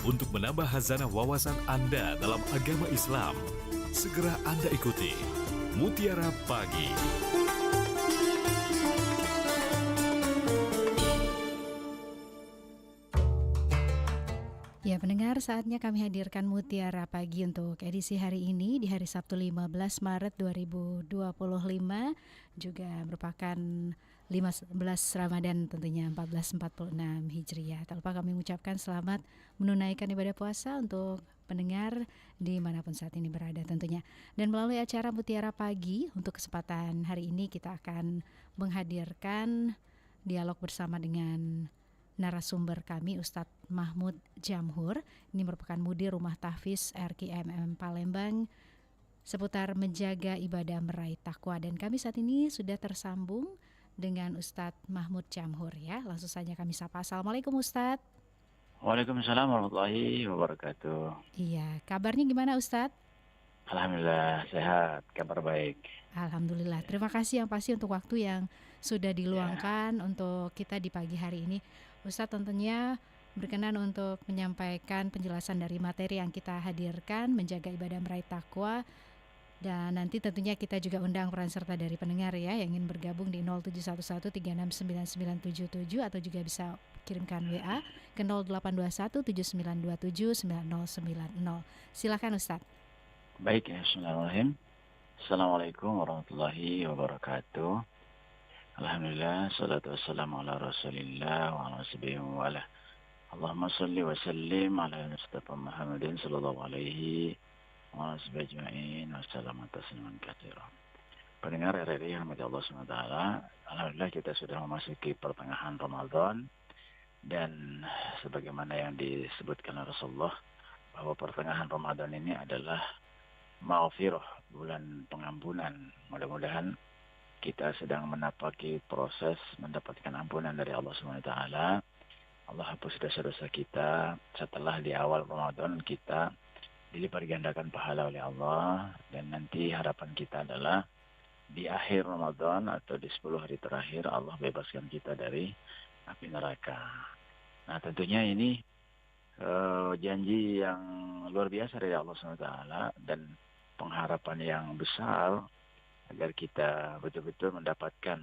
untuk menambah hazanah wawasan Anda dalam agama Islam. Segera Anda ikuti Mutiara Pagi. Ya, pendengar, saatnya kami hadirkan Mutiara Pagi untuk edisi hari ini di hari Sabtu 15 Maret 2025, juga merupakan 15 Ramadan tentunya 1446 Hijriah. Tak lupa kami mengucapkan selamat menunaikan ibadah puasa untuk pendengar dimanapun saat ini berada tentunya. Dan melalui acara Mutiara Pagi untuk kesempatan hari ini kita akan menghadirkan dialog bersama dengan narasumber kami, Ustadz Mahmud Jamhur. Ini merupakan mudir Rumah Tahfiz RKMM Palembang seputar menjaga ibadah meraih takwa. Dan kami saat ini sudah tersambung dengan Ustadz Mahmud Jamhur ya. Langsung saja kami sapa. Assalamualaikum Ustadz. Waalaikumsalam warahmatullahi wabarakatuh. Iya, kabarnya gimana Ustadz? Alhamdulillah sehat, kabar baik. Alhamdulillah. Terima kasih yang pasti untuk waktu yang sudah Ya, diluangkan untuk kita di pagi hari ini. Ustadz tentunya berkenan untuk menyampaikan penjelasan dari materi yang kita hadirkan, menjaga ibadah meraih takwa. Dan nanti tentunya kita juga undang peran serta dari pendengar ya yang ingin bergabung di 0711369977 atau juga bisa kirimkan WA ke 082179279090. Silakan Ustadz. baik ya, bismillahirrahmanirrahim. Assalamualaikum warahmatullahi wabarakatuh. Alhamdulillah, salatu wassalamu ala rasulillah wa ala sahbihi wa ala. Allahumma salli wa sallim ala Mustafa Muhammadin sallallahu alaihi wa ala sahbihi ajma'in wa sallam tasliman katsiran. Pendengar RRI yang rahmati Allah SWT, alhamdulillah kita sudah memasuki pertengahan Ramadan, dan sebagaimana yang disebutkan oleh Rasulullah bahwa pertengahan Ramadan ini adalah maghfirah, bulan pengampunan. Mudah-mudahan kita sedang menapaki proses mendapatkan ampunan dari Allah SWT. Allah hapus dosa-dosa kita setelah di awal Ramadan kita dilipat gandakan pahala oleh Allah, dan nanti harapan kita adalah di akhir Ramadan atau di 10 hari terakhir Allah bebaskan kita dari api neraka. Nah, tentunya ini janji yang luar biasa dari Allah SWT dan pengharapan yang besar agar kita betul-betul mendapatkan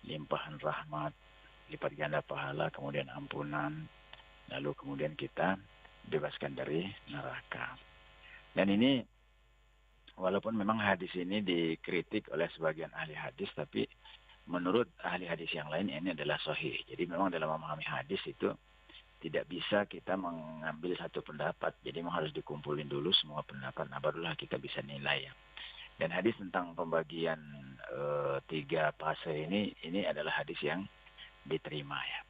limpahan rahmat, lipat ganda pahala, kemudian ampunan, lalu kemudian kita bebaskan dari neraka. Dan ini walaupun memang hadis ini dikritik oleh sebagian ahli hadis, tapi menurut ahli hadis yang lain ini adalah sahih. Jadi memang dalam memahami hadis itu tidak bisa kita mengambil satu pendapat. Jadi memang harus dikumpulin dulu semua pendapat, nah barulah kita bisa nilai ya. Dan hadis tentang pembagian 3 fase ini adalah hadis yang diterima ya.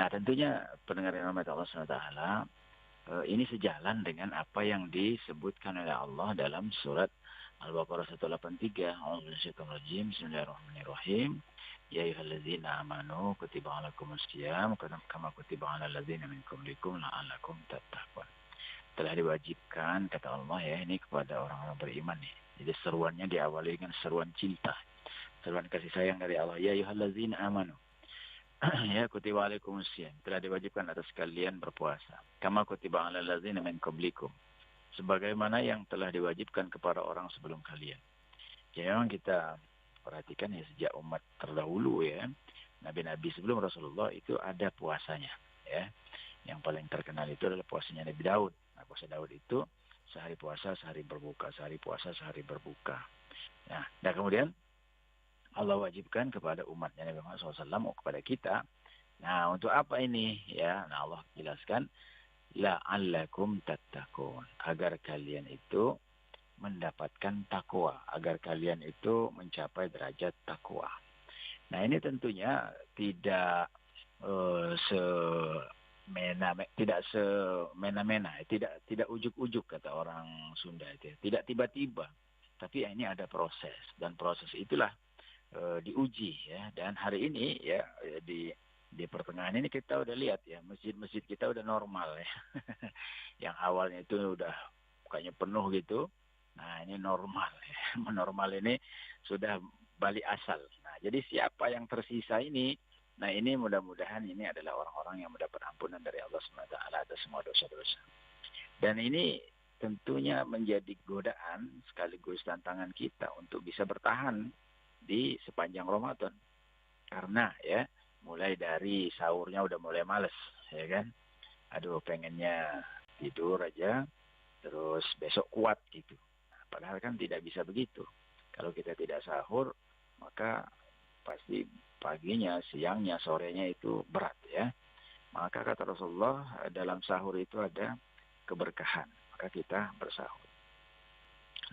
Nah, tentunya pendengar yang rahmat Allah SWT, ini sejalan dengan apa yang disebutkan oleh Allah dalam surat Al-Baqarah 183. A'udzubillahi Bismillahirrahmanirrahim. Ya ayyuhalladzina amanu kutiba alaikumus syiyam kama kutiba alal ladzina min qablikum la'allakum tattaqun. Telah diwajibkan, kata Allah ya, ini kepada orang-orang beriman nih. Jadi seruannya diawali dengan seruan cinta, seruan kasih sayang dari Allah. Ya ayyuhalladzina amanu. Ya, kutiba alaikumus syiyam, telah diwajibkan atas kalian berpuasa. Kama kutiba alal ladzina min qablikum, sebagaimana yang telah diwajibkan kepada orang sebelum kalian. Ya, memang kita perhatikan ya, sejak umat terdahulu ya, nabi-nabi sebelum Rasulullah itu ada puasanya ya. Yang paling terkenal itu adalah puasanya Nabi Daud. Nah, puasa Daud itu sehari puasa, sehari berbuka, sehari puasa, sehari berbuka. Nah, dan kemudian Allah wajibkan kepada umatnya Nabi Muhammad SAW, kepada kita. Nah, untuk apa ini ya? Nah, Allah jelaskan, la'allakum tattaqun, agar kalian itu mendapatkan takwa, agar kalian itu mencapai derajat takwa. Nah, ini tentunya tidak semena-mena, tidak ujuk-ujuk kata orang Sunda itu, tidak tiba-tiba, tapi ini ada proses, dan proses itulah diuji ya. Dan hari ini ya, di pertengahan ini kita udah lihat ya, masjid-masjid kita udah normal ya. Yang awalnya itu udah kayaknya penuh gitu. Nah, ini normal ya. Normal ini sudah balik asal. Nah, jadi siapa yang tersisa ini Nah ini mudah-mudahan ini adalah orang-orang yang mendapat ampunan dari Allah SWT atas semua dosa-dosa. Dan ini tentunya menjadi godaan sekaligus tantangan kita untuk bisa bertahan di sepanjang Ramadan. Karena ya mulai dari sahurnya udah mulai males, ya kan? Aduh pengennya tidur aja, terus besok kuat gitu. Padahal kan tidak bisa begitu. Kalau kita tidak sahur, maka pasti paginya, siangnya, sorenya itu berat ya. Maka kata Rasulullah, dalam sahur itu ada keberkahan. Maka kita bersahur.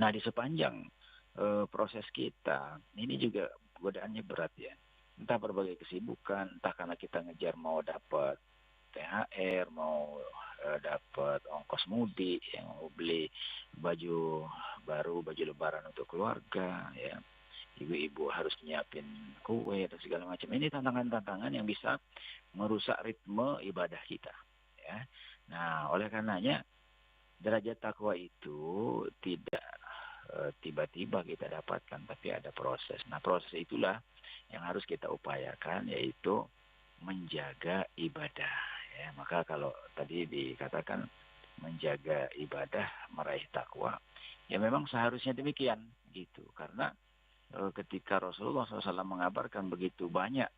Nah di sepanjang proses kita, ini juga godaannya berat ya. Entah berbagai kesibukan, entah karena kita ngejar mau dapat THR, mau dapat ongkos mudik, yang mau beli baju baru, baju lebaran untuk keluarga, ya. Ibu-ibu harus nyiapin kue dan segala macam. Ini tantangan-tantangan yang bisa merusak ritme ibadah kita, ya. Nah, oleh karenanya derajat takwa itu tidak tiba-tiba kita dapatkan, tapi ada proses. Nah, proses itulah yang harus kita upayakan, yaitu menjaga ibadah. Ya, maka kalau tadi dikatakan menjaga ibadah, meraih takwa, ya memang seharusnya demikian gitu. Karena ketika Rasulullah SAW mengabarkan begitu banyak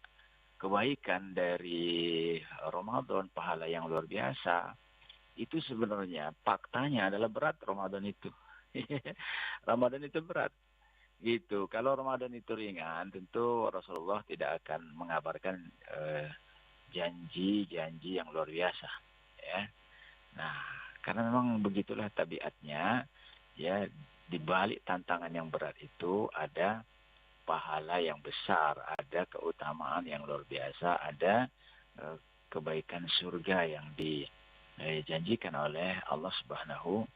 kebaikan dari Ramadan, pahala yang luar biasa, itu sebenarnya faktanya adalah berat Ramadan itu. Ramadan itu berat gitu. Kalau Ramadan itu ringan, tentu Rasulullah tidak akan mengabarkan janji-janji yang luar biasa, ya. Nah, karena memang begitulah tabiatnya, ya, di balik tantangan yang berat itu ada pahala yang besar, ada keutamaan yang luar biasa, ada kebaikan surga yang dijanjikan oleh Allah Subhanahu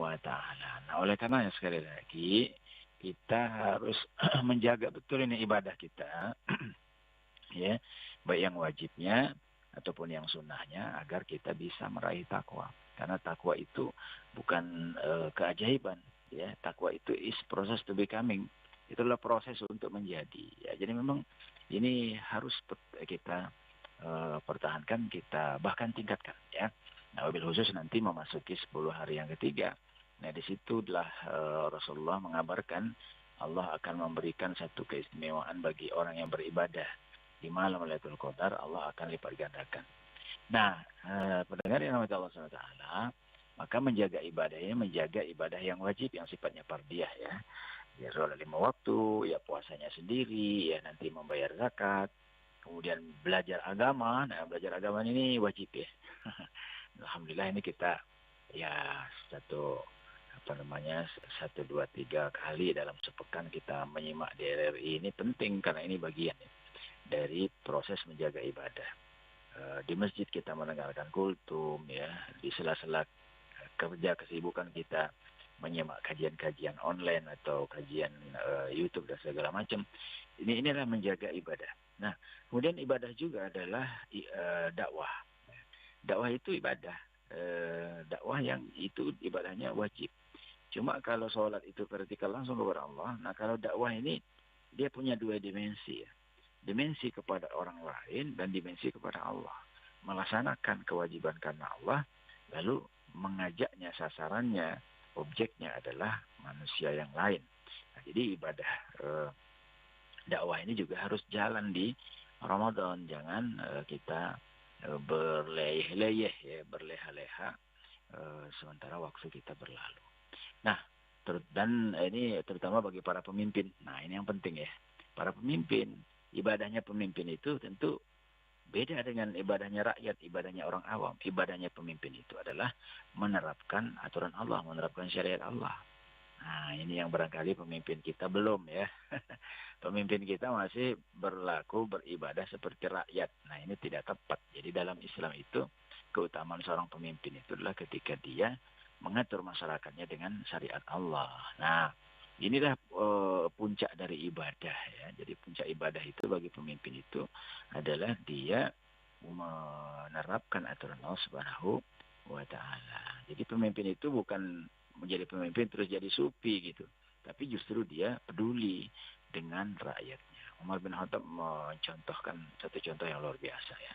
wa Ta'ala. Nah, oleh karena sekali lagi kita harus menjaga betul ini ibadah kita, ya, baik yang wajibnya ataupun yang sunnahnya, agar kita bisa meraih takwa. Karena takwa itu bukan keajaiban, ya. Takwa itu is process to becoming. Itulah proses untuk menjadi. Ya, jadi memang ini harus kita pertahankan, kita bahkan tingkatkan, ya. Nah, wabil khusus nanti memasuki 10 hari yang ketiga. Nah, disitulah Rasulullah mengabarkan Allah akan memberikan satu keistimewaan bagi orang yang beribadah. Di malam Lailatul Qadar Allah akan lipat gandakan. Nah, pendengar yang namanya Allah SWT, maka menjaga ibadahnya, menjaga ibadah yang wajib, yang sifatnya fardhiyah, ya. Ya, sholat 5 waktu, ya puasanya sendiri, ya nanti membayar zakat, kemudian belajar agama. Nah, belajar agama ini wajib ya. Alhamdulillah ini kita ya satu dua tiga kali dalam sepekan kita menyimak di RRI ini penting, karena ini bagian ya dari proses menjaga ibadah. Di masjid kita mendengarkan kultum, ya, di sela-sela kerja kesibukan kita menyimak kajian-kajian online atau kajian YouTube dan segala macam. Inilah menjaga ibadah. Nah, kemudian ibadah juga adalah dakwah. Dakwah itu ibadah. Dakwah yang itu ibadahnya wajib. Cuma kalau sholat itu vertikal langsung kepada Allah. Nah, kalau dakwah ini dia punya dua dimensi, ya. Dimensi kepada orang lain dan dimensi kepada Allah. Melaksanakan kewajiban karena Allah, lalu mengajaknya, sasarannya, objeknya adalah manusia yang lain. Nah, jadi ibadah dakwah ini juga harus jalan di Ramadan. Jangan kita berleyeh-leyeh, ya, berleha-leha sementara waktu kita berlalu. Nah, dan ini terutama bagi para pemimpin. Nah, ini yang penting, ya. Para pemimpin, ibadahnya pemimpin itu tentu beda dengan ibadahnya rakyat, ibadahnya orang awam. Ibadahnya pemimpin itu adalah menerapkan aturan Allah, menerapkan syariat Allah. Nah, ini yang barangkali pemimpin kita belum, ya. Pemimpin kita masih beribadah seperti rakyat. Nah, ini tidak tepat. Jadi dalam Islam itu, keutamaan seorang pemimpin itu adalah ketika dia mengatur masyarakatnya dengan syariat Allah. Nah, inilah puncak dari ibadah, ya. Jadi puncak ibadah itu bagi pemimpin itu adalah dia menerapkan aturan Allah Subhanahu wa Ta'ala. Jadi pemimpin itu bukan menjadi pemimpin terus jadi supi gitu, tapi justru dia peduli dengan rakyatnya. Umar bin Khattab mencontohkan satu contoh yang luar biasa ya.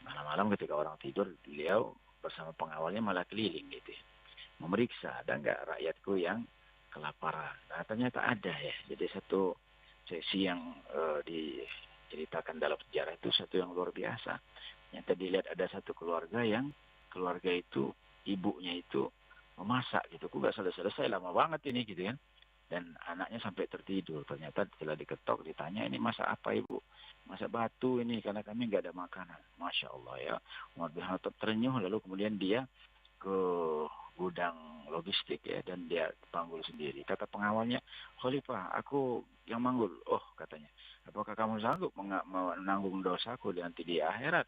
Malam-malam ketika orang tidur, beliau bersama pengawalnya malah keliling gitu ya. Memeriksa ada nggak rakyatku yang kelaparan. Nah, ternyata ada ya. Jadi satu sesi yang diceritakan dalam sejarah itu satu yang luar biasa. Yang tadi lihat ada satu keluarga itu ibunya itu memasak gitu. Kok nggak selesai lama banget ini gitu kan. Dan anaknya sampai tertidur. Ternyata setelah diketok ditanya, ini masak apa ibu? Masak batu ini karena kami nggak ada makanan. Masya Allah ya. Umar bin Khattab terenyuh lalu kemudian dia ke gudang logistik ya dan dia panggul sendiri. Kata pengawalnya, Khalifah, aku yang manggul. Oh, katanya, apakah kamu sanggup menanggung dosaku nanti di akhirat?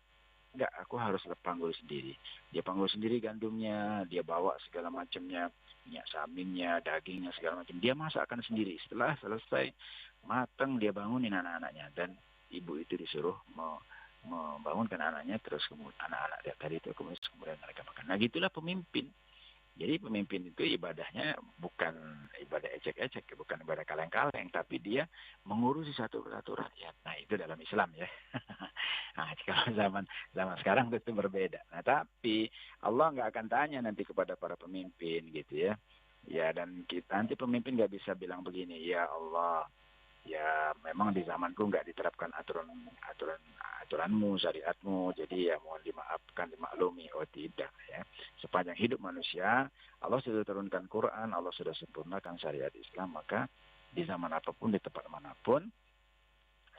Enggak, aku harus panggul sendiri. Dia panggul sendiri gandumnya, dia bawa segala macamnya, minyak saminnya, dagingnya, segala macam. Dia masakkan sendiri. Setelah selesai matang, dia bangunin anak-anaknya dan ibu itu disuruh membangunkan anaknya, terus kemudian anak-anak dia tadi itu kemudian mereka makan. Nah, gitulah pemimpin. Jadi pemimpin itu ibadahnya bukan ibadah ecek-ecek, bukan ibadah kaleng-kaleng, tapi dia mengurusi satu rakyat. Nah, itu dalam Islam ya. Nah, kalau zaman sekarang itu berbeda. Nah, tapi Allah nggak akan tanya nanti kepada para pemimpin gitu ya. Ya, dan kita nanti pemimpin nggak bisa bilang begini, ya Allah, ya memang di zamanku nggak diterapkan aturanmu, syariatmu, jadi ya mohon dimaafkan, dimaklumi. Oh tidak ya. Sepanjang hidup manusia, Allah sudah turunkan Quran, Allah sudah sempurnakan syariat Islam, maka di zaman apapun, di tempat manapun,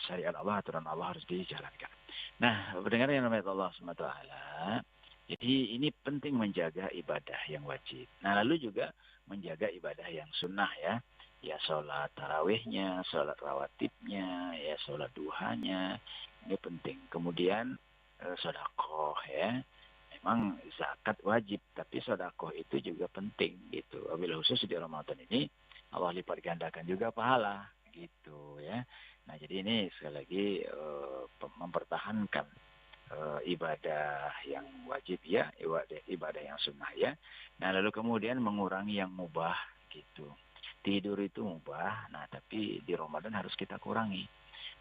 syariat Allah, aturan Allah harus dijalankan. Nah, mendengar yang namanya Allah SWT, jadi ini penting menjaga ibadah yang wajib. Nah, lalu juga menjaga ibadah yang sunnah ya. Ya sholat tarawihnya, sholat rawatibnya, ya sholat duhanya, ini penting. Kemudian sedekah ya, memang zakat wajib, tapi sedekah itu juga penting gitu. Wabil khusus di Ramadan ini Allah lipat gandakan juga pahala gitu ya. Nah jadi ini sekali lagi mempertahankan ibadah yang wajib ya, ibadah yang sunnah ya. Nah lalu kemudian mengurangi yang mubah gitu. Tidur itu mubah, nah tapi di Ramadan harus kita kurangi.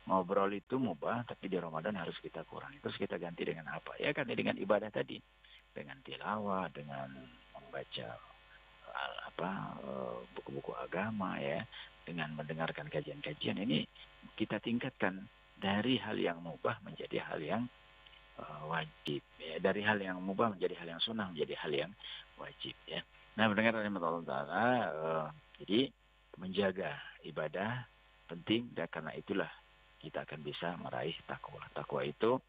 Ngobrol itu mubah, tapi di Ramadan harus kita kurangi. Terus kita ganti dengan apa? Ya ganti dengan ibadah tadi. Dengan tilawah, dengan membaca buku-buku agama ya. Dengan mendengarkan kajian-kajian. Ini kita tingkatkan dari hal yang mubah menjadi hal yang wajib. Ya. Dari hal yang mubah menjadi hal yang sunnah, menjadi hal yang wajib ya. Nah mendengar dari Allah Ta'ala, jadi menjaga ibadah penting dan karena itulah kita akan bisa meraih takwa. Takwa itu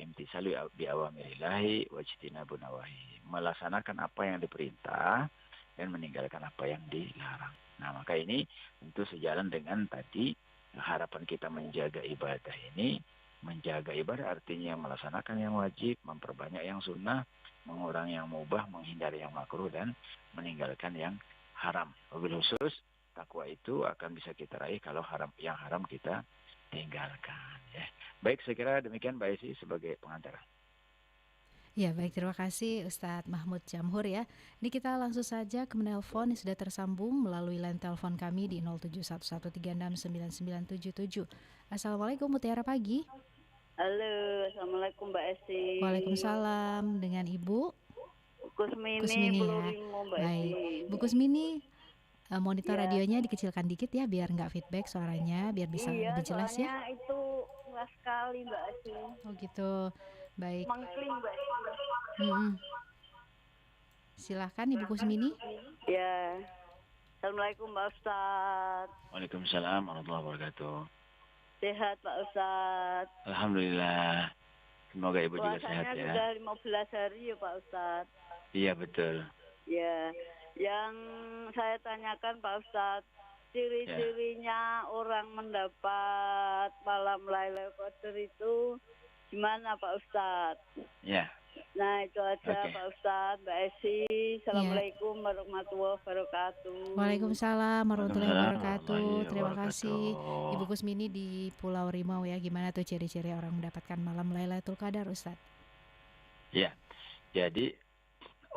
imtisalu bi awamirillahi wajtinabun nawahi. Melaksanakan apa yang diperintah dan meninggalkan apa yang dilarang. Nah, maka ini tentu sejalan dengan tadi harapan kita menjaga ibadah ini. Menjaga ibadah artinya melaksanakan yang wajib, memperbanyak yang sunnah, mengurangi yang mubah, menghindari yang makruh dan meninggalkan yang haram. Wabil khusus takwa itu akan bisa kita raih kalau yang haram kita tinggalkan ya. Baik, saya kira demikian Mbak Esi sebagai pengantar. Ya baik, terima kasih Ustadz Mahmud Jamhur ya. Ini kita langsung saja ke menelpon yang sudah tersambung melalui line telepon kami di 0711369977. Assalamualaikum, Mutiara Pagi. Halo, Assalamualaikum Mbak Esi. Waalaikumsalam, dengan Ibu Kusmini ya. Mbak Baik, Esi. Bu Kusmini, monitor Ya. radionya dikecilkan dikit ya biar nggak feedback suaranya, biar bisa lebih jelas ya. Iya, itu keras sekali Mbak Esi. Oh gitu, baik. Mengkling Mbak Esi. Silahkan Ibu Kusmini. Ya. Assalamualaikum Pak Ustadz. Waalaikumsalam warahmatullahi wabarakatuh. Sehat Pak Ustadz. Alhamdulillah. Semoga Ibu juga sehat ya. Puasanya sudah 15 hari ya Pak Ustadz. Iya betul. Ya. Yang saya tanyakan Pak Ustadz, ciri-cirinya orang mendapat malam Lailatul Qadar itu gimana Pak Ustadz? Ya. Nah itu aja Oke. Pak Ustadz, Mbak Esi. Assalamualaikum warahmatullahi wabarakatuh. Waalaikumsalam warahmatullahi wabarakatuh. warahmatullahi Terima wabarakatuh. kasih Ibu Kusmini di Pulau Rimau ya. Gimana tuh ciri-ciri orang mendapatkan malam Lailatul Qadar, Ustadz? Ya. Jadi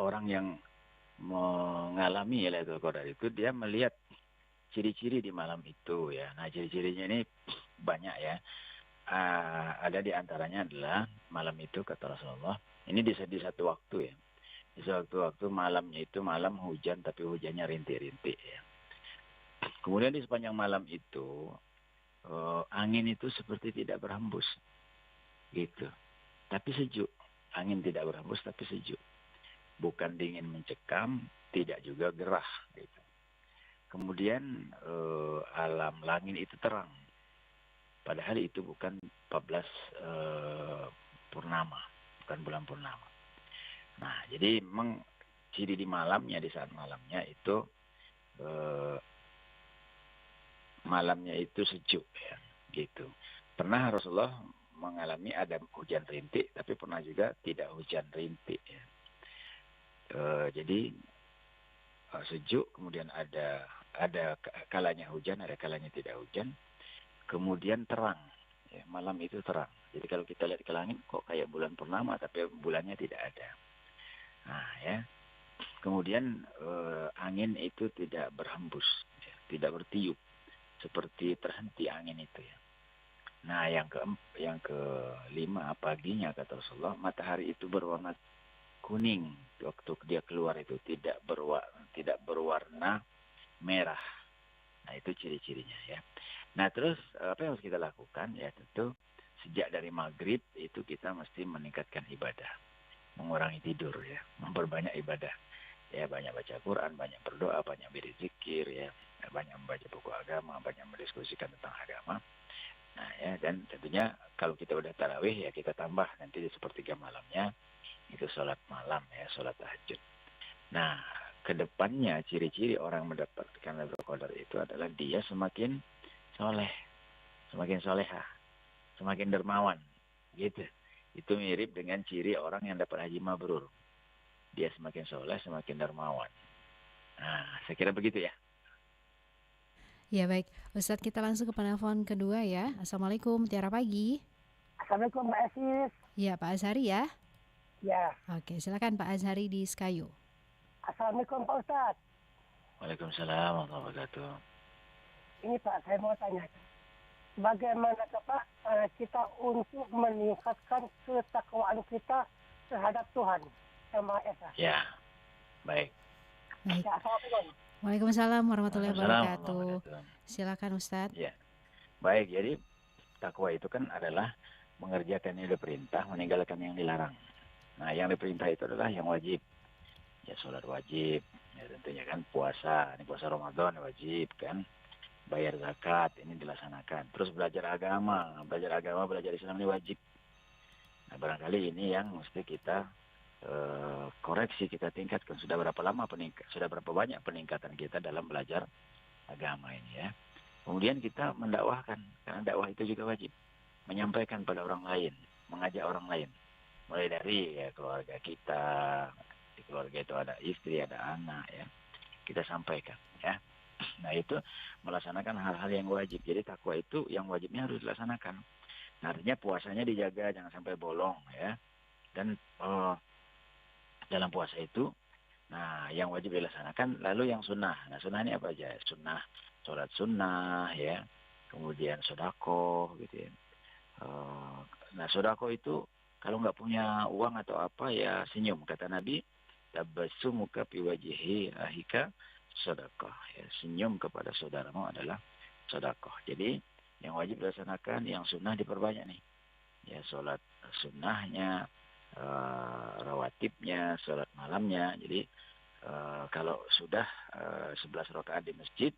orang yang mengalami Lailatul Qadar itu dia melihat ciri-ciri di malam itu ya. Nah, ciri-cirinya ini banyak ya. Ada di antaranya adalah malam itu kata Rasulullah, ini di satu waktu ya. Di satu waktu malamnya itu malam hujan tapi hujannya rintik-rintik ya. Kemudian di sepanjang malam itu angin itu seperti tidak berhembus gitu. Tapi sejuk. Angin tidak berhembus tapi sejuk. Bukan dingin mencekam, tidak juga gerah gitu. Kemudian alam langit itu terang. Padahal itu bukan 14 purnama, bukan bulan purnama. Nah, jadi memang ciri di malamnya, di saat malamnya itu malamnya itu sejuk ya, gitu. Pernah Rasulullah mengalami ada hujan rintik, tapi pernah juga tidak hujan rintik ya. Jadi sejuk, kemudian ada kalanya hujan, ada kalanya tidak hujan. Kemudian terang, ya, malam itu terang. Jadi kalau kita lihat ke langit kok kayak bulan purnama, tapi bulannya tidak ada. Nah ya, kemudian angin itu tidak berhembus, ya, tidak bertiup, seperti terhenti angin itu ya. Nah yang kelima paginya kata Rasulullah, matahari itu berwarna kuning waktu dia keluar itu, tidak berwarna merah. Nah itu ciri-cirinya ya. Nah terus apa yang harus kita lakukan ya, tentu sejak dari maghrib itu kita mesti meningkatkan ibadah, mengurangi tidur ya, memperbanyak ibadah ya, banyak baca Quran, banyak berdoa, banyak berzikir ya, banyak membaca buku agama, banyak mendiskusikan tentang agama. Nah ya, dan tentunya kalau kita udah tarawih ya kita tambah nanti di sepertiga malamnya itu sholat malam ya, sholat tahajud. Nah kedepannya ciri-ciri orang mendapatkan Lailatul Qadar itu adalah dia semakin soleh, semakin soleha, semakin dermawan, gitu. Itu mirip dengan ciri orang yang dapat haji mabrur. Dia semakin soleh, semakin dermawan. Nah, saya kira begitu ya. Ya baik, Ustadz kita langsung ke penelpon kedua ya. Assalamualaikum, Mutiara Pagi. Assalamualaikum Mbak Asis. Ya Pak Azhari ya. Ya. Oke, silakan Pak Azhari di Skayu. Assalamualaikum Pak Ustadz. Waalaikumsalam warahmatullahi wabarakatuh. Ini Pak, saya mau tanya. Bagaimana Pak kita untuk meningkatkan ketakwaan kita terhadap Tuhan Yang Maha Esa? Ya, baik. Baik. Ya, Assalamualaikum. Waalaikumsalam warahmatullahi Waalaikumsalam wabarakatuh. warahmatullahi. Silakan Ustadz. Ya, baik. Jadi takwa itu kan adalah mengerjakan yang diperintah, meninggalkan yang dilarang. Nah, yang diperintah itu adalah yang wajib. Ya, sholat wajib. Ya, tentunya kan puasa. Ini puasa Ramadan wajib kan. Bayar zakat ini dilaksanakan. Terus belajar agama, belajar Islam ini wajib. Nah, barangkali ini yang mesti kita koreksi, kita tingkatkan. Sudah berapa banyak peningkatan kita dalam belajar agama ini ya. Kemudian kita mendakwahkan, karena dakwah itu juga wajib. Menyampaikan pada orang lain, mengajak orang lain. Mulai dari ya, keluarga kita, di keluarga itu ada istri, ada anak ya. Kita sampaikan ya. Nah itu melaksanakan hal-hal yang wajib. Jadi takwa itu yang wajibnya harus dilaksanakan. Nah, artinya puasanya dijaga, jangan sampai bolong ya. Dan dalam puasa itu, nah yang wajib dilaksanakan, lalu yang sunnah. Nah sunnah ini apa aja? Sunnah, sholat sunnah ya. Kemudian sodako gitu ya. Nah sodako itu kalau nggak punya uang atau apa ya senyum. Kata Nabi, tabassumuka fi wajhi ahika sedekah ya, senyum kepada saudaramu adalah sedekah. Jadi yang wajib dilaksanakan, yang sunnah diperbanyak nih ya, sholat sunnahnya, rawatibnya, sholat malamnya. Jadi kalau sudah 11 rakaat di masjid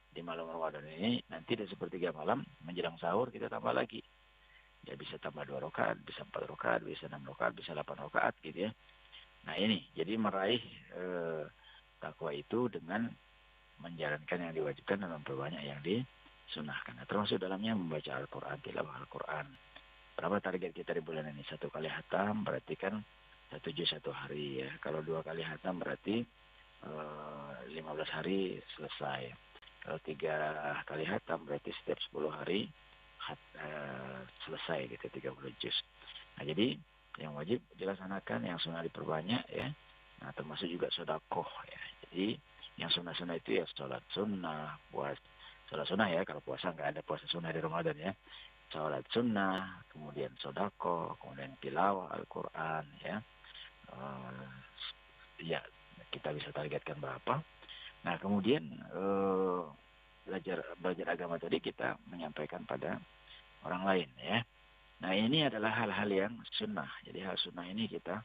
di malam Ramadan ini, nanti di sepertiga malam menjelang sahur kita tambah lagi ya, bisa tambah 2 rakaat, bisa 4 rakaat, bisa 6 rakaat, bisa 8 rakaat gitu ya. Nah ini jadi meraih takwa itu dengan menjalankan yang diwajibkan dan memperbanyak yang disunahkan. Nah, termasuk dalamnya membaca Al-Quran, tilawah Al-Quran. Berapa target kita di bulan ini? 1 kali hatam berarti kan 1 juz 1 hari ya. Kalau 2 kali hatam berarti 15 hari selesai. Kalau 3 kali hatam berarti setiap 10 hari selesai gitu, 30 juz. Nah jadi yang wajib dilaksanakan, yang sunnah diperbanyak ya. Nah termasuk juga sedekah ya. Jadi yang sunnah-sunnah itu ya sholat sunnah, sholat sunnah ya, kalau puasa nggak ada puasa sunnah di Ramadan ya. Sholat sunnah, kemudian sodako, kemudian tilawah Al-Quran ya. Eh, ya kita bisa targetkan berapa. Nah kemudian belajar agama tadi kita menyampaikan pada orang lain ya. Nah ini adalah hal-hal yang sunnah. Jadi hal sunnah ini kita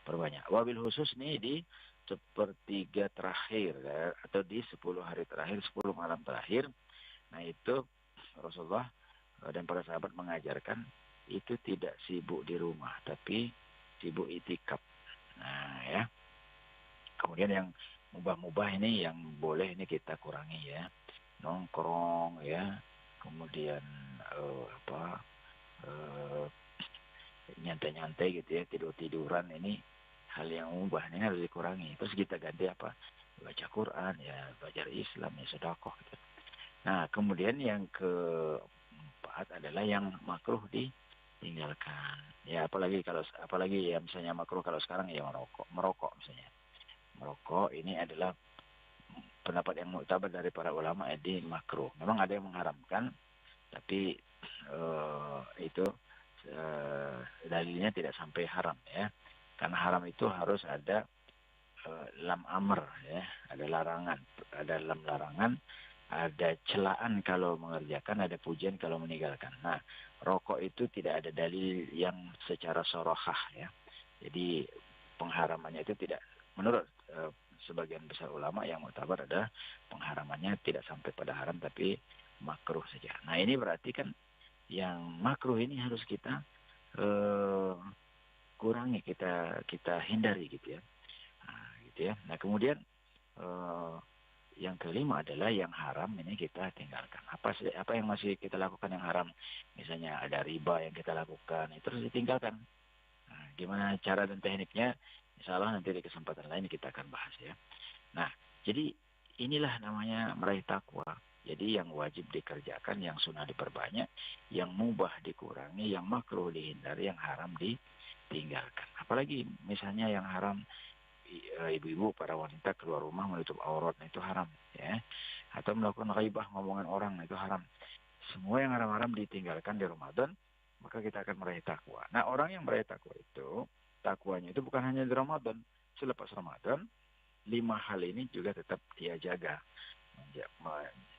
perbanyak. Wabil khusus nih di sepertiga terakhir ya, atau di 10 hari terakhir, 10 malam terakhir. Nah itu Rasulullah dan para sahabat mengajarkan itu tidak sibuk di rumah, tapi sibuk itikaf. Nah ya. Kemudian yang mubah-mubah ini yang boleh ini kita kurangi ya. Nongkrong ya. Kemudian nyantai-nyantai gitu ya, tidur-tiduran, ini hal yang mubah, ini harus dikurangi. Terus kita ganti apa? Baca Quran ya, belajar Islam ya, sedekah gitu. Nah, kemudian yang keempat adalah yang makruh ditinggalkan. Ya, apalagi ya misalnya makruh kalau sekarang ya merokok misalnya. Merokok ini adalah pendapat yang muktabar dari para ulama di makruh. Memang ada yang mengharamkan, tapi itu dalilnya tidak sampai haram ya. Karena haram itu harus ada lam amr ya, ada larangan, ada lam larangan, ada celaan kalau mengerjakan, ada pujian kalau meninggalkan. Nah, rokok itu tidak ada dalil yang secara sorohah ya. Jadi pengharamannya itu tidak, menurut sebagian besar ulama yang muktabar adalah pengharamannya tidak sampai pada haram tapi makruh saja. Nah ini berarti kan yang makruh ini harus kita kurangi, kita hindari gitu ya. Nah, gitu ya. Nah kemudian yang kelima adalah yang haram ini kita tinggalkan. Apa yang masih kita lakukan yang haram? Misalnya ada riba yang kita lakukan, itu harus ditinggalkan. Nah, gimana cara dan tekniknya? Insya Allah nanti di kesempatan lain kita akan bahas ya. Nah, jadi inilah namanya meraih takwa. Jadi yang wajib dikerjakan, yang sunnah diperbanyak, yang mubah dikurangi, yang makruh dihindari, yang haram ditinggalkan. Apalagi misalnya yang haram, ibu-ibu, para wanita keluar rumah menutup aurat, itu haram ya. Atau melakukan ghaibah, ngomongan orang, itu haram. Semua yang haram-haram ditinggalkan di Ramadan, maka kita akan meraih takwa. Nah, orang yang meraih takwa itu, takwanya itu bukan hanya di Ramadan. Selepas Ramadan, 5 hal ini juga tetap dia jaga.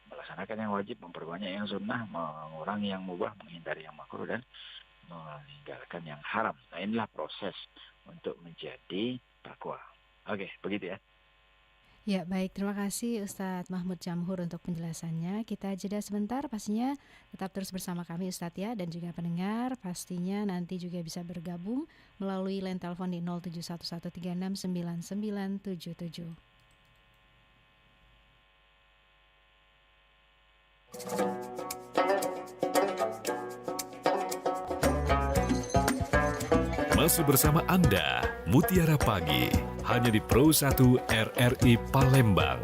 Melaksanakan yang wajib, memperbanyak yang sunnah, mengurangi yang mubah, menghindari yang makruh, dan meninggalkan yang haram. Nah, inilah proses untuk menjadi takwa. Oke, begitu ya. Ya, baik. Terima kasih Ustadz Mahmud Jamhur untuk penjelasannya. Kita jeda sebentar, pastinya tetap terus bersama kami Ustadz ya, dan juga pendengar pastinya nanti juga bisa bergabung melalui line telepon di 0711369977. Masih bersama Anda, Mutiara Pagi, hanya di Pro 1 RRI Palembang.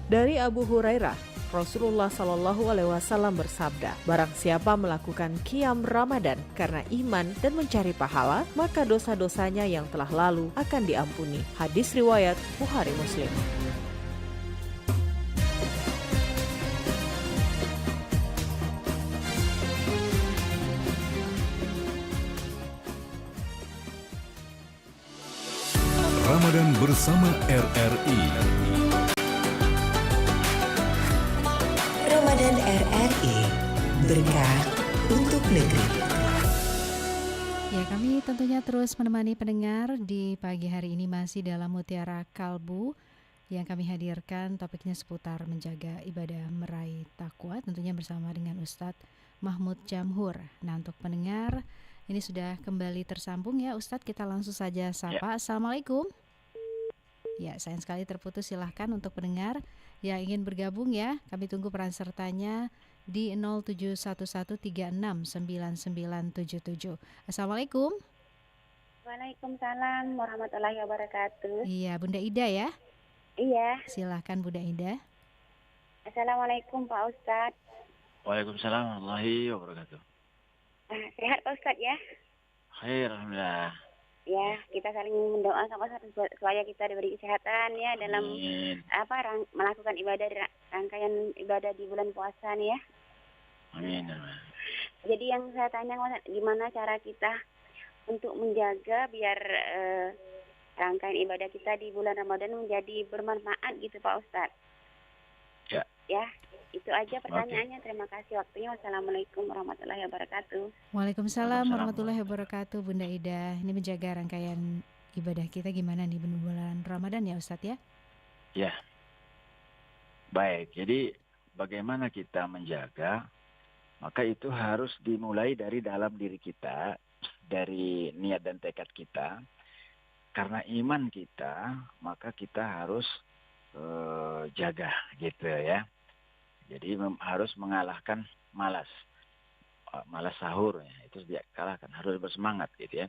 Dari Abu Hurairah, Rasulullah Shallallahu Alaihi Wasallam bersabda, barang siapa melakukan qiyam Ramadan karena iman dan mencari pahala, maka dosa-dosanya yang telah lalu akan diampuni. Hadis riwayat Bukhari Muslim. Ramadan bersama RRI. Ramadan RRI, berkah untuk negeri. Ya, kami tentunya terus menemani pendengar di pagi hari ini masih dalam Mutiara Kalbu yang kami hadirkan, topiknya seputar menjaga ibadah meraih takwa, tentunya bersama dengan Ustadz Mahmud Jamhur. Nah, untuk pendengar ini sudah kembali tersambung ya Ustadz, kita langsung saja sapa. Ya. Assalamualaikum. Ya, sayang sekali terputus. Silahkan untuk pendengar yang ingin bergabung ya, kami tunggu peran sertanya di 0711369977. Assalamualaikum. Waalaikumsalam warahmatullahi wabarakatuh. Iya, Bunda Ida ya? Iya. Silahkan Bunda Ida. Assalamualaikum Pak Ustadz. Waalaikumsalam warahmatullahi wabarakatuh. Sehat Pak Ustadz ya? Khair, alhamdulillah. Ya, kita saling mendoa sama satu supaya kita diberi kesehatan ya dalam Amin. melakukan ibadah rangkaian ibadah di bulan puasa nih ya. Amin. Jadi yang saya tanya gimana cara kita untuk menjaga biar rangkaian ibadah kita di bulan Ramadan menjadi bermanfaat gitu Pak Ustadz. Ya. Ya, itu aja pertanyaannya. Terima kasih waktunya. Wassalamualaikum warahmatullahi wabarakatuh. Waalaikumsalam warahmatullahi wabarakatuh, Bunda Ida. Ini menjaga rangkaian ibadah kita gimana nih bulan Ramadan ya Ustadz ya? Ya. Baik, jadi bagaimana kita menjaga, maka itu harus dimulai dari dalam diri kita, dari niat dan tekad kita. Karena iman kita, maka kita harus jaga gitu ya. Jadi harus mengalahkan malas sahur ya, itu dikalahkan, harus bersemangat gitu ya.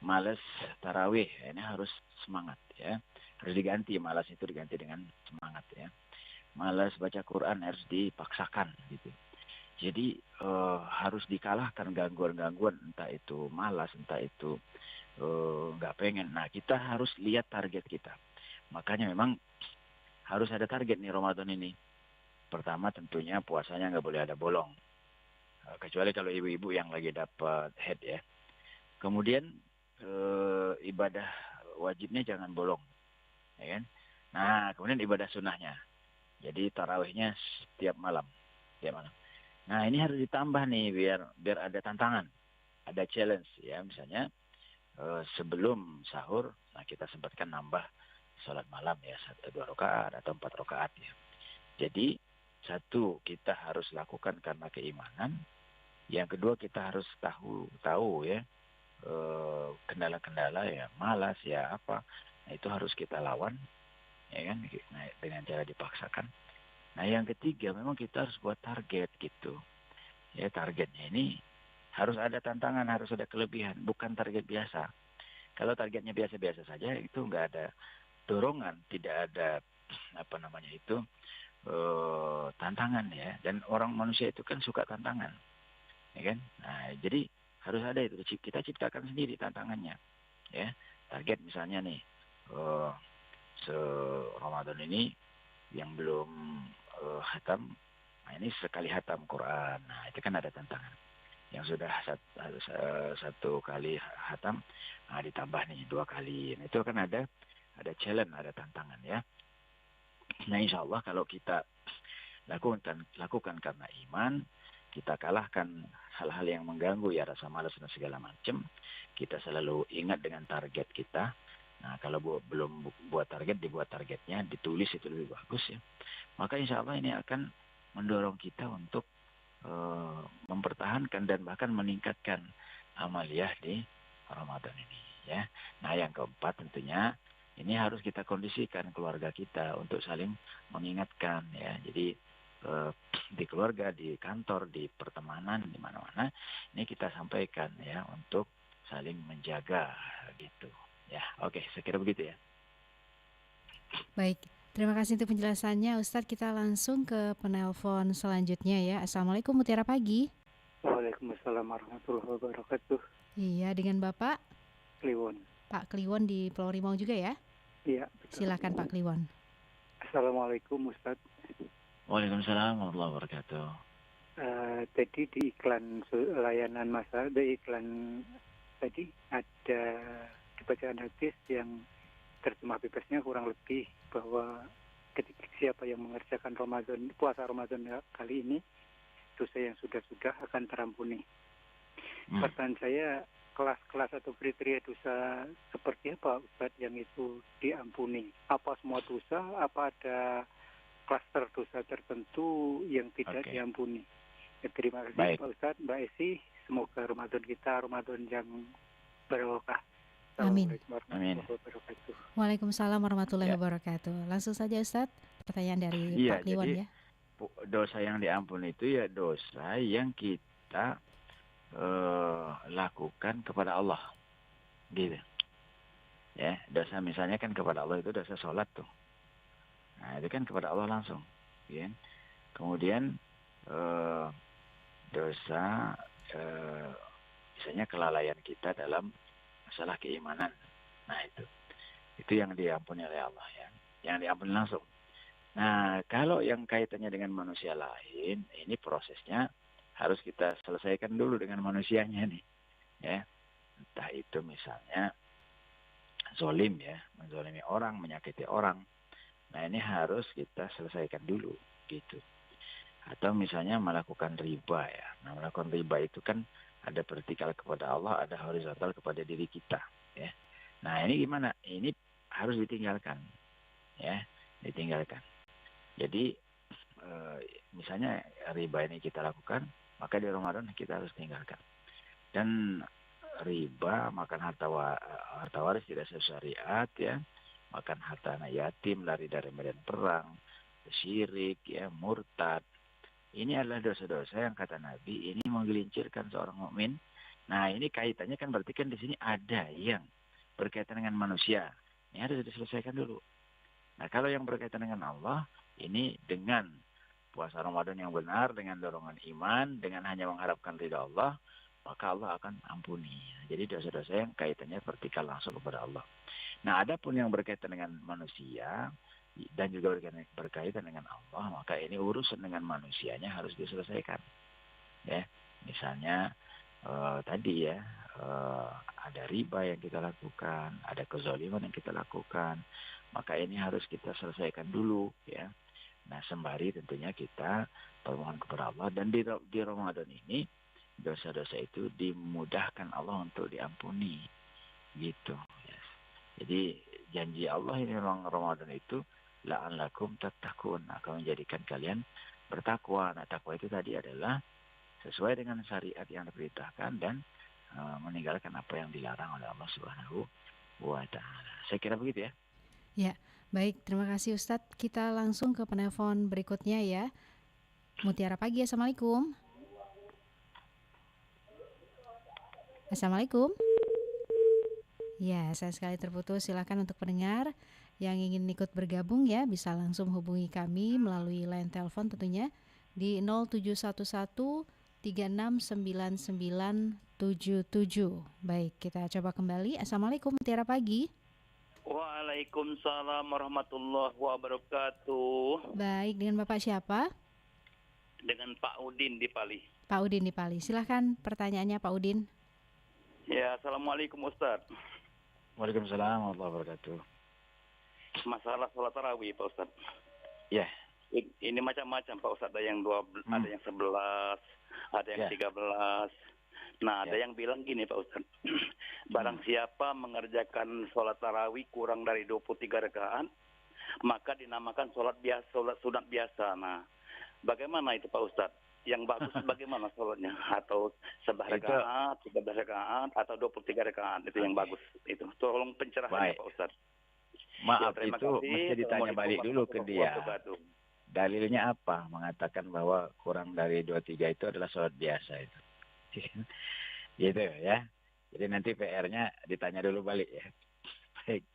Malas tarawih ya, ini harus semangat ya, harus diganti, malas itu diganti dengan semangat ya. Malas baca Quran harus dipaksakan gitu. Jadi harus dikalahkan gangguan-gangguan, entah itu malas, entah itu nggak pengen. Nah, kita harus lihat target kita. Makanya memang harus ada target nih Ramadan ini. Pertama tentunya puasanya nggak boleh ada bolong. Kecuali kalau ibu-ibu yang lagi dapat head ya. Kemudian ibadah wajibnya jangan bolong. Ya kan? Nah, kemudian ibadah sunnahnya. Jadi tarawihnya setiap malam. Nah, ini harus ditambah nih biar ada tantangan. Ada challenge ya, misalnya sebelum sahur, nah kita sempatkan nambah sholat malam ya, 2 rakaat atau 4 rakaat ya. Jadi satu, kita harus lakukan karena keimanan. Yang kedua, kita harus tahu ya kendala-kendala ya, malas ya apa. Nah, itu harus kita lawan ya kan, nah, dengan cara dipaksakan. Nah, yang ketiga, memang kita harus buat target gitu. Ya, targetnya ini harus ada tantangan, harus ada kelebihan, bukan target biasa. Kalau targetnya biasa-biasa saja, itu nggak ada dorongan, tidak ada tantangan ya. Dan orang manusia itu kan suka tantangan, ya kan. Nah, jadi harus ada itu, kita ciptakan sendiri tantangannya ya. Target misalnya nih Ramadan ini yang belum hatam, nah ini sekali hatam Quran. Nah, itu kan ada tantangan. Yang sudah satu kali hatam, nah ditambah nih 2 kali. Nah, itu kan ada challenge, ada tantangan ya. Nah, insya Allah kalau kita lakukan karena iman, kita kalahkan hal-hal yang mengganggu ya, rasa malas dan segala macam. Kita selalu ingat dengan target kita. Nah, kalau belum buat target, dibuat targetnya, ditulis, itu lebih bagus ya. Maka insya Allah ini akan mendorong kita untuk mempertahankan dan bahkan meningkatkan amaliyah di Ramadan ini ya. Nah, yang keempat tentunya ini harus kita kondisikan keluarga kita untuk saling mengingatkan ya. Jadi di keluarga, di kantor, di pertemanan, di mana-mana ini kita sampaikan ya untuk saling menjaga gitu ya. Oke, saya kira begitu ya. Baik, terima kasih untuk penjelasannya Ustadz. Kita langsung ke penelpon selanjutnya ya. Assalamualaikum, Mutiara Pagi. Waalaikumsalam warahmatullahi wabarakatuh. Iya, dengan Bapak Kliwon. Pak Kliwon di Pulau Rimau juga ya? Iya, betul. Silakan Pak Kliwon. Assalamualaikum Ustaz. Waalaikumsalam warahmatullahi wabarakatuh. Tadi di iklan layanan masa, di iklan tadi ada di bacaan hadis yang terjemah bebasnya kurang lebih bahwa ketika siapa yang mengerjakan puasa Ramadan kali ini, dosa yang sudah-sudah akan terampuni. Pertanyaan saya, kelas-kelas atau kriteria dosa seperti apa Ustaz yang itu diampuni? Apa semua dosa? Apa ada klaster dosa tertentu yang tidak diampuni? Ya, terima kasih. Baik. Pak Ustaz, Mbak Esi, semoga Ramadan kita Ramadan yang barokah. Amin. Amin. Waalaikumsalam warahmatullahi wabarakatuh. Langsung saja Ustaz, pertanyaan dari Pak Kliwon ya. Dosa yang diampuni itu ya dosa yang kita lakukan kepada Allah, gitu. Ya, dosa misalnya kan kepada Allah itu dosa sholat tuh. Nah, itu kan kepada Allah langsung, ya. Kemudian dosa misalnya kelalaian kita dalam masalah keimanan. Nah itu yang diampuni oleh Allah ya, yang diampuni langsung. Nah kalau yang kaitannya dengan manusia lain, ini prosesnya harus kita selesaikan dulu dengan manusianya nih, ya. Entah itu misalnya zolim ya, menzolimi orang, menyakiti orang. Nah ini harus kita selesaikan dulu gitu. Atau misalnya melakukan riba ya. Nah melakukan riba itu kan ada vertikal kepada Allah, ada horizontal kepada diri kita ya. Nah ini gimana? Ini harus ditinggalkan ya, ditinggalkan. Jadi misalnya riba ini kita lakukan, maka di Ramadan kita harus tinggalkan. Dan riba, makan harta waris tidak sesuai syariat ya, makan harta anak yatim, lari dari medan perang, syirik ya, murtad. Ini adalah dosa-dosa yang kata Nabi ini menggelincirkan seorang mukmin. Nah ini kaitannya kan berarti kan di sini ada yang berkaitan dengan manusia. Ini harus diselesaikan dulu. Nah kalau yang berkaitan dengan Allah, ini dengan puasa Ramadan yang benar, dengan dorongan iman, dengan hanya mengharapkan ridha Allah, maka Allah akan ampuni. Jadi dosa-dosa yang kaitannya vertikal langsung kepada Allah. Nah adapun yang berkaitan dengan manusia dan juga berkaitan dengan Allah, maka ini urusan dengan manusianya harus diselesaikan. Ya, misalnya tadi ya, ada riba yang kita lakukan, ada kezaliman yang kita lakukan, maka ini harus kita selesaikan dulu ya. Nah sembari tentunya kita permohon kepada Allah, dan di Ramadan ini dosa-dosa itu dimudahkan Allah untuk diampuni gitu ya. Jadi janji Allah ini memang Ramadan itu la'allakum tattaqun, akan menjadikan kalian bertakwa. Nah takwa itu tadi adalah sesuai dengan syariat yang diperintahkan dan meninggalkan apa yang dilarang oleh Allah Subhanahu wa taala. Saya kira begitu ya. Ya, baik, terima kasih Ustadz. Kita langsung ke penelpon berikutnya ya. Mutiara Pagi, Assalamualaikum. Assalamualaikum. Ya, saya sekali terputus. Silakan untuk pendengar yang ingin ikut bergabung ya, bisa langsung hubungi kami melalui line telepon tentunya di 0711 369977. Baik, kita coba kembali. Assalamualaikum Mutiara Pagi. Waalaikumsalam warahmatullahi wabarakatuh. Baik, dengan Bapak siapa? Dengan Pak Udin di Pali. Pak Udin di Pali. Silahkan pertanyaannya Pak Udin. Ya, Assalamualaikum Ustaz. Waalaikumsalam warahmatullahi wabarakatuh. Masalah sholat tarawih Pak Ustaz. Ya. Ini macam-macam Pak Ustaz. Ada yang 12, ada yang 11, ada yang 13. Nah, ada yang bilang gini Pak Ustaz. Barang siapa mengerjakan sholat tarawih kurang dari 23 rakaat, maka dinamakan sholat biasa, sholat sunat biasa. Nah, bagaimana itu Pak Ustaz? Yang bagus bagaimana sholatnya? Atau 11 rakaat, 13 rakaat, atau 23 rakaat? Itu yang bagus. Itu tolong pencerahannya Pak Ustaz. Maaf, ya, itu mesti ditanya balik dulu ke dia. Dalilnya apa? Mengatakan bahwa kurang dari 23 itu adalah sholat biasa itu. Gitu ya. Jadi nanti PR-nya ditanya dulu balik ya. Baik.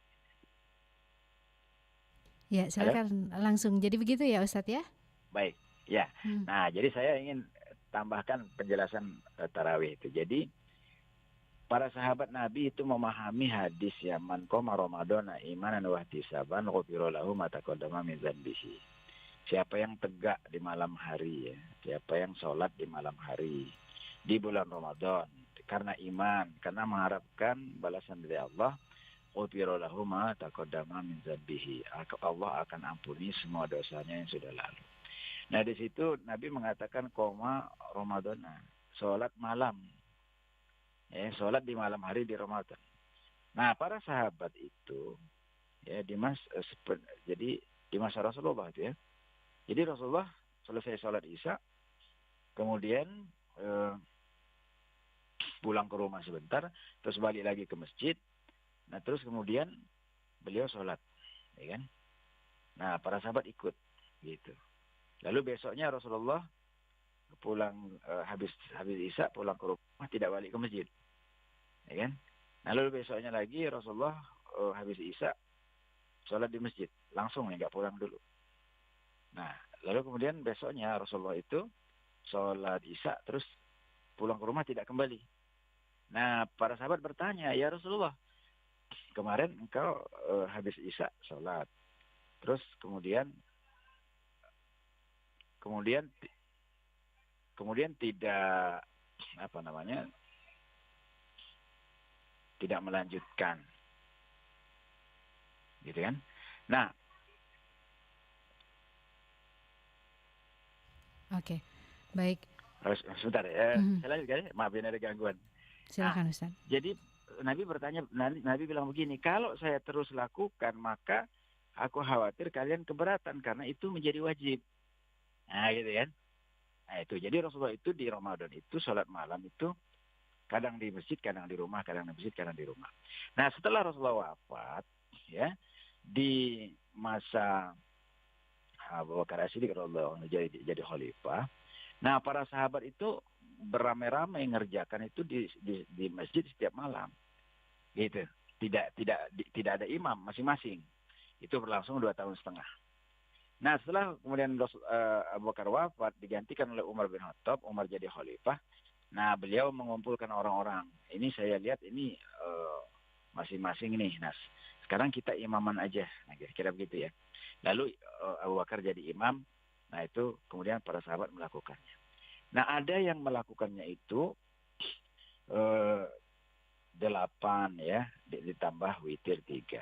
Ya, silakan langsung. Jadi begitu ya Ustadz ya? Baik. Ya. Nah, jadi saya ingin tambahkan penjelasan tarawih itu. Jadi para sahabat Nabi itu memahami hadis ya, man qoma ramadhana imanan wa ihtisaban ghufira lahu ma taqaddama min dzanbihi. Siapa yang tegak di malam hari ya, siapa yang sholat di malam hari di bulan Ramadan karena iman, karena mengharapkan balasan dari Allah, ghufira lahu ma taqaddama min dzanbihi. Allah akan ampuni semua dosanya yang sudah lalu. Nah di situ Nabi mengatakan qoma ramadhana, sholat malam. Ya, sholat di malam hari di Ramadan. Nah, para sahabat itu ya jadi di masa Rasulullah itu ya. Jadi Rasulullah selesai sholat Isya, kemudian pulang ke rumah sebentar, terus balik lagi ke masjid. Nah, terus kemudian beliau sholat, ya kan? Nah, para sahabat ikut gitu. Lalu besoknya Rasulullah pulang habis Isya pulang ke rumah, tidak balik ke masjid, ya kan? Nah, lalu besoknya lagi Rasulullah habis Isya sholat di masjid langsung ya, nggak pulang dulu. Nah lalu kemudian besoknya Rasulullah itu sholat Isya terus pulang ke rumah tidak kembali. Nah, para sahabat bertanya, ya Rasulullah, kemarin engkau habis Isya sholat, terus kemudian tidak tidak melanjutkan, gitu kan? Nah, oke, baik. Sebentar ya, saya lanjutkan ya, maafin ada gangguan. Silakan Ustaz. Jadi Nabi bilang begini, kalau saya terus lakukan maka aku khawatir kalian keberatan karena itu menjadi wajib. Nah gitu kan. Nah itu, jadi Rasulullah itu di Ramadan itu sholat malam itu kadang di masjid, kadang di rumah, kadang di masjid, kadang di rumah. Nah setelah Rasulullah wafat, ya, di masa Abu Bakar As-Siddiq radhiyallahu anhu jadi khalifah. Nah, para sahabat itu beramai-ramai mengerjakan itu di masjid setiap malam. Gitu. Tidak ada imam masing-masing. Itu berlangsung 2 tahun setengah. Nah, setelah kemudian Abu Bakar wafat digantikan oleh Umar bin Khattab, Umar jadi khalifah. Nah, beliau mengumpulkan orang-orang. Ini saya lihat ini masing-masing nih. Nah, sekarang kita imaman aja. Nah, kira-kira begitu ya. Lalu Abu Bakar jadi imam. Nah itu kemudian para sahabat melakukannya. Nah ada yang melakukannya itu 8 ya, ditambah witir 3.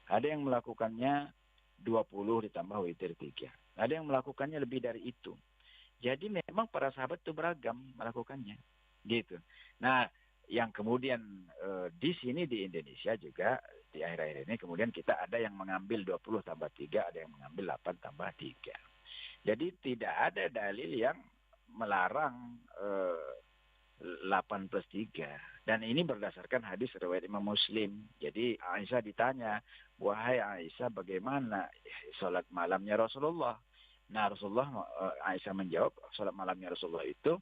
Ada yang melakukannya 20 ditambah witir 3. Ada yang melakukannya lebih dari itu. Jadi memang para sahabat itu beragam melakukannya. Gitu. Nah yang kemudian di sini di Indonesia juga di akhir-akhir ini kemudian kita ada yang mengambil 20 tambah 3, ada yang mengambil 8 tambah 3. Jadi tidak ada dalil yang melarang 8 plus 3. Dan ini berdasarkan hadis riwayat Imam Muslim. Jadi Aisyah ditanya, wahai Aisyah bagaimana sholat malamnya Rasulullah? Nah Aisyah menjawab, sholat malamnya Rasulullah itu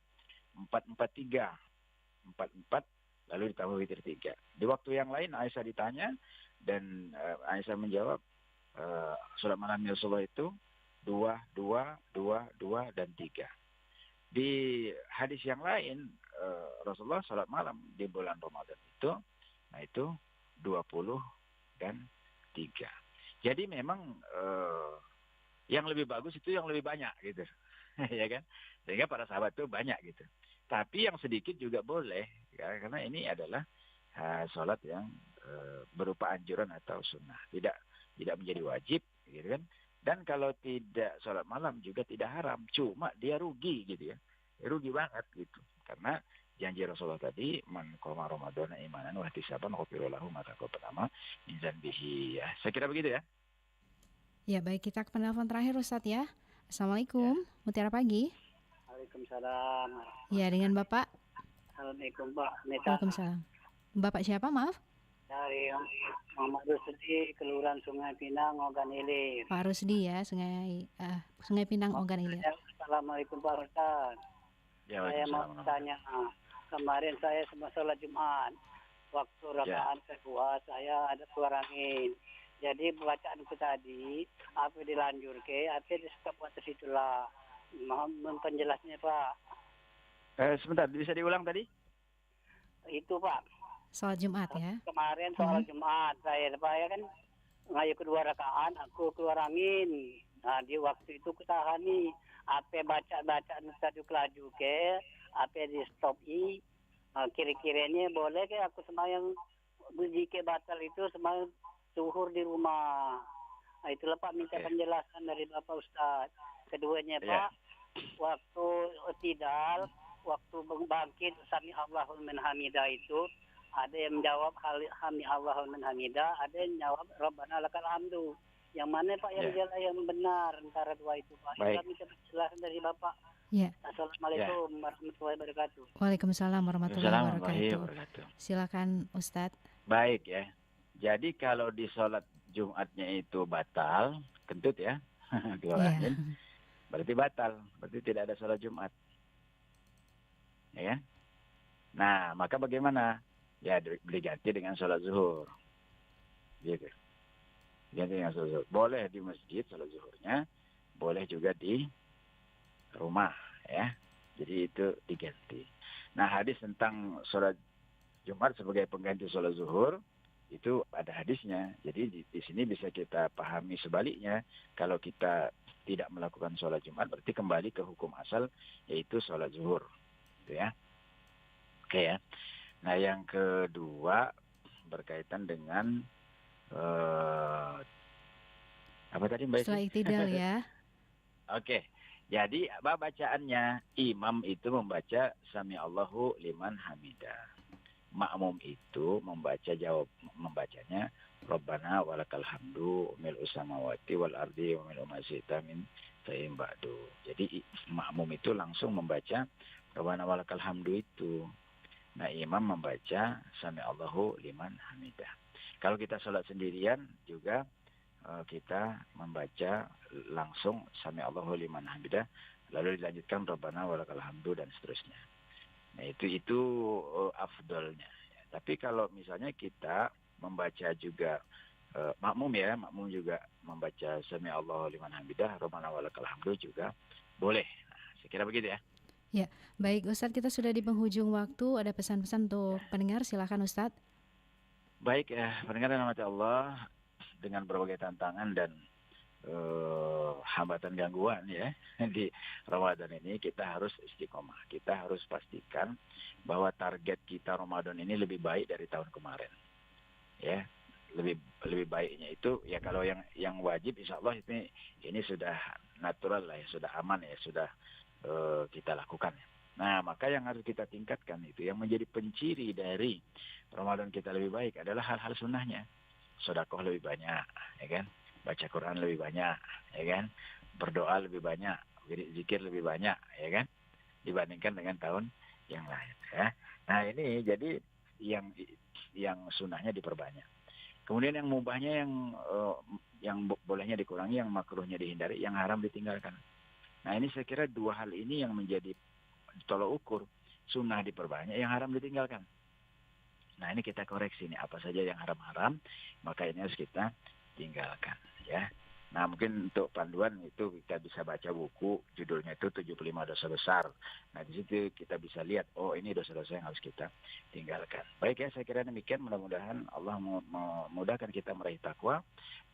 4-4-3. 4-4 lalu ditambah witir 3. Di waktu yang lain Aisyah ditanya dan Aisyah menjawab sholat malamnya Rasulullah itu 2, 2, 2, 2, dan 3. Di hadis yang lain, Rasulullah sholat malam di bulan Ramadan itu, nah itu 20 dan 3. Jadi memang yang lebih bagus itu yang lebih banyak gitu. Ya kan? Sehingga para sahabat itu banyak gitu. Tapi yang sedikit juga boleh, ya, karena ini adalah sholat yang berupa anjuran atau sunnah. Tidak menjadi wajib, gitu kan? Dan kalau tidak sholat malam juga tidak haram, cuma dia rugi gitu ya, rugi banget gitu. Karena janji Rasulullah tadi, man qoma Ramadhana imanan wa ihtisaban ghufira lahu ma taqaddama min dzanbihi. Ya, saya kira begitu ya. Ya baik, kita ke penelpon terakhir Ustadz ya. Assalamualaikum, Mutiara Pagi. Waalaikumsalam. Ya, dengan Bapak. Assalamualaikum Pak. Waalaikumsalam. Bapak siapa maaf? Dari Muhammad Rusdi, Kelurahan Sungai Pinang, Ogan Ilir. Pak Rusdi ya, Sungai Pinang, Ogan Ilir. Assalamualaikum Pak Ustaz. Ya, saya mau tanya, kemarin saya semua sholat Jumat, waktu rakaat kedua saya ada suara angin. Jadi bacaanku tadi, apa dilanjur ke, apa di stop waktu situlah. Mohon penjelasnya Pak. Sebentar, bisa diulang tadi? Itu Pak. Sholat Jumat ya? Kemarin sholat Jumat saya kan ngayu kedua rakaat, aku keluar angin. Nah di waktu itu kutahani, apa bacaan satu kelaju ke, apa di stop kira-kiranya boleh ke aku semayang jika batal itu semayang zuhur di rumah. Nah, itulah Pak minta penjelasan dari Bapak Ustaz. Keduanya Pak, waktu tidal, waktu bangkit sami Allahu liman hamidah itu ada yang menjawab hami Allahu liman hamidah, ada yang menjawab Rabbana lakal hamdu. Yang mana Pak yang benar antara dua itu Pak? Kita minta penjelasan dari Bapak. Ya. Assalamualaikum warahmatullahi wabarakatuh. Waalaikumsalam warahmatullahi wabarakatuh. Silakan Ustadz. Baik ya. Jadi kalau di sholat Jumatnya itu batal, kentut ya, keluarin, berarti batal, berarti tidak ada sholat Jumat. Ya kan? Nah, maka bagaimana? Ya diganti dengan sholat zuhur. Gitu. Ganti dengan sholat zuhur. Boleh di masjid sholat zuhurnya, boleh juga di rumah ya. Jadi itu diganti. Nah, hadis tentang sholat Jumat sebagai pengganti sholat zuhur itu ada hadisnya. Jadi di sini bisa kita pahami sebaliknya. Kalau kita tidak melakukan sholat Jumat berarti kembali ke hukum asal yaitu sholat zuhur. Gitu ya. Oke ya. Nah, yang kedua berkaitan dengan apa tadi Mbak? Setelah iktidal ya. Oke. Jadi bacaannya imam itu membaca Sami Allahu liman hamidah. Makmum itu membacanya Rabbana walakal hamdu mil'u samawati wal ardi wa mil'u ma syi'ta min syai'in ba'du. Jadi makmum itu langsung membaca Rabbana walakal hamdu itu. Nah, imam membaca Sami Allahu liman hamidah. Kalau kita sholat sendirian juga kita membaca langsung Sami Allahu liman hamidah, lalu dilanjutkan Rabbana walakal hamdu dan seterusnya. Nah, itu afdolnya. Tapi kalau misalnya kita membaca juga makmum juga membaca Sami Allahu liman hamidah, Rabbana walakal hamdu juga boleh. Nah, saya kira begitu ya. Ya, baik Ustadz, kita sudah di penghujung waktu. Ada pesan-pesan untuk pendengar, silakan Ustadz. Baik ya, pendengar yang dirahmati Allah, dengan berbagai tantangan dan hambatan gangguan ya di Ramadan ini, kita harus istiqomah. Kita harus pastikan bahwa target kita Ramadan ini lebih baik dari tahun kemarin. Ya, lebih baiknya itu ya kalau yang wajib insya Allah ini sudah natural lah ya, sudah aman ya, sudah kita lakukan. Nah, maka yang harus kita tingkatkan itu yang menjadi penciri dari Ramadan kita lebih baik adalah hal-hal sunnahnya. Sedekah lebih banyak, ya kan? Baca Quran lebih banyak, ya kan? Berdoa lebih banyak, zikir lebih banyak, ya kan? Dibandingkan dengan tahun yang lain, ya. Nah, ini jadi yang sunnahnya diperbanyak. Kemudian yang mubahnya yang bolehnya dikurangi, yang makruhnya dihindari, yang haram ditinggalkan. Nah, ini saya kira dua hal ini yang menjadi tolok ukur. Sunnah diperbanyak, yang haram ditinggalkan. Nah, ini kita koreksi nih, apa saja yang haram-haram, maka ini harus kita tinggalkan ya. Nah, mungkin untuk panduan itu kita bisa baca buku, judulnya itu 75 dosa besar. Nah, di situ kita bisa lihat, oh ini dosa-dosa yang harus kita tinggalkan. Baik ya, saya kira demikian. Mudah-mudahan Allah memudahkan kita meraih takwa.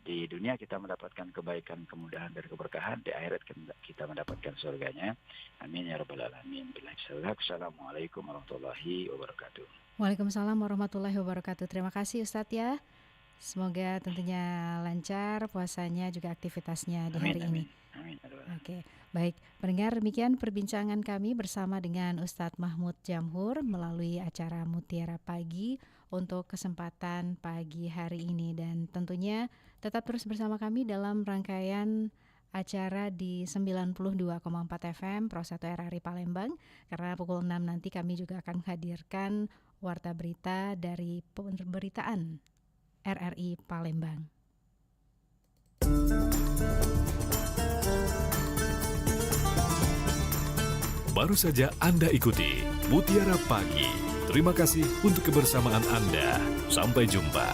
Di dunia kita mendapatkan kebaikan, kemudahan, dan keberkahan. Di akhirat kita mendapatkan surganya. Amin ya rabbal alamin. Assalamualaikum warahmatullahi wabarakatuh. Waalaikumsalam warahmatullahi wabarakatuh. Terima kasih Ustadz ya. Semoga tentunya lancar puasanya juga aktivitasnya di hari ini. Amin. Oke, baik. Pendengar, demikian perbincangan kami bersama dengan Ustadz Mahmud Jamhur melalui acara Mutiara Pagi untuk kesempatan pagi hari ini. Dan tentunya tetap terus bersama kami dalam rangkaian acara di 92,4 FM Pro 1 RRI Palembang. Karena pukul 6 nanti kami juga akan menghadirkan warta berita dari pemberitaan RRI Palembang. Baru saja Anda ikuti Mutiara Pagi. Terima kasih untuk kebersamaan Anda. Sampai jumpa.